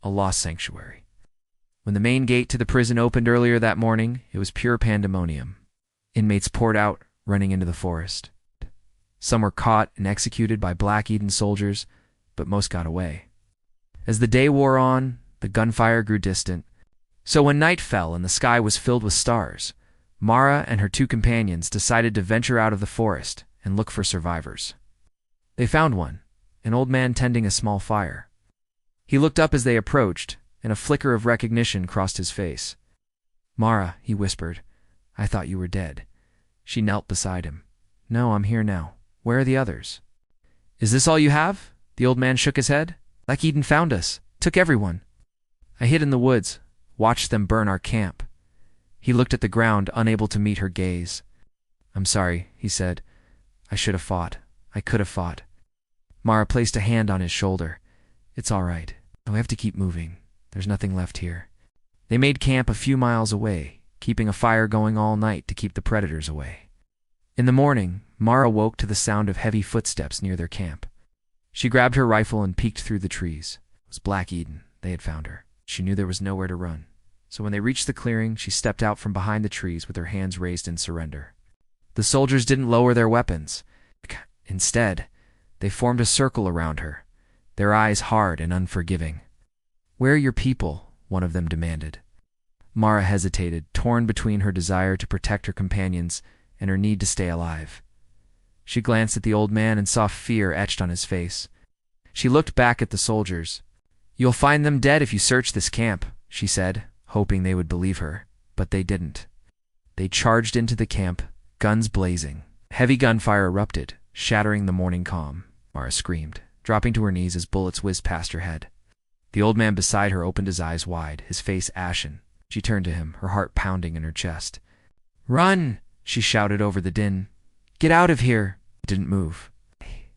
a lost sanctuary. When the main gate to the prison opened earlier that morning, it was pure pandemonium. Inmates poured out, running into the forest. Some were caught and executed by Black Eden soldiers, but most got away. As the day wore on, the gunfire grew distant. So when night fell and the sky was filled with stars, Mara and her two companions decided to venture out of the forest and look for survivors. They found one, an old man tending a small fire. He looked up as they approached, and a flicker of recognition crossed his face. "Mara," he whispered, "I thought you were dead." She knelt beside him. "No, I'm here now. Where are the others?" "Is this all you have?" The old man shook his head. "Black Eden found us, took everyone. I hid in the woods, watched them burn our camp." He looked at the ground, unable to meet her gaze. "I'm sorry," he said. "I should have fought. I could have fought." Mara placed a hand on his shoulder. "It's all right. We have to keep moving. There's nothing left here." They made camp a few miles away, keeping a fire going all night to keep the predators away. In the morning, Mara woke to the sound of heavy footsteps near their camp. She grabbed her rifle and peeked through the trees. It was Black Eden. They had found her. She knew there was nowhere to run. So when they reached the clearing, she stepped out from behind the trees with her hands raised in surrender. The soldiers didn't lower their weapons. Instead, they formed a circle around her, their eyes hard and unforgiving. "Where are your people?" one of them demanded. Mara hesitated, torn between her desire to protect her companions and her need to stay alive. She glanced at the old man and saw fear etched on his face. She looked back at the soldiers. "You'll find them dead if you search this camp," she said, hoping they would believe her, but they didn't. They charged into the camp, guns blazing. Heavy gunfire erupted, shattering the morning calm. Mara screamed, dropping to her knees as bullets whizzed past her head. The old man beside her opened his eyes wide, his face ashen. She turned to him, her heart pounding in her chest. "Run!" she shouted over the din. "Get out of here!" He didn't move.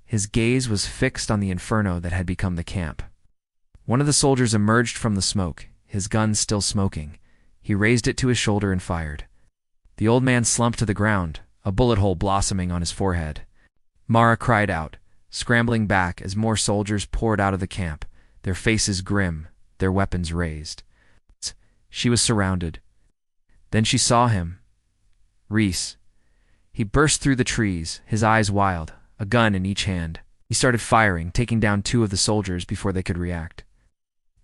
His gaze was fixed on the inferno that had become the camp. One of the soldiers emerged from the smoke, his gun still smoking. He raised it to his shoulder and fired. The old man slumped to the ground, a bullet hole blossoming on his forehead. Mara cried out, scrambling back as more soldiers poured out of the camp, their faces grim, their weapons raised. She was surrounded. Then she saw him. Reese. He burst through the trees, his eyes wild, a gun in each hand. He started firing, taking down two of the soldiers before they could react.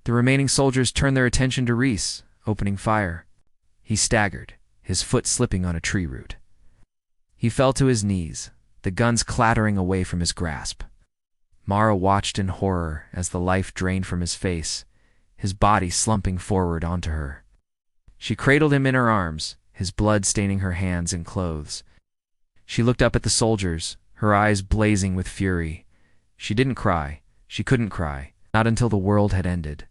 The remaining soldiers turned their attention to Reese, opening fire. He staggered, his foot slipping on a tree root. He fell to his knees, the guns clattering away from his grasp. Mara watched in horror as the life drained from his face, his body slumping forward onto her. She cradled him in her arms, his blood staining her hands and clothes. She looked up at the soldiers, her eyes blazing with fury. She didn't cry. She couldn't cry, not until the world had ended.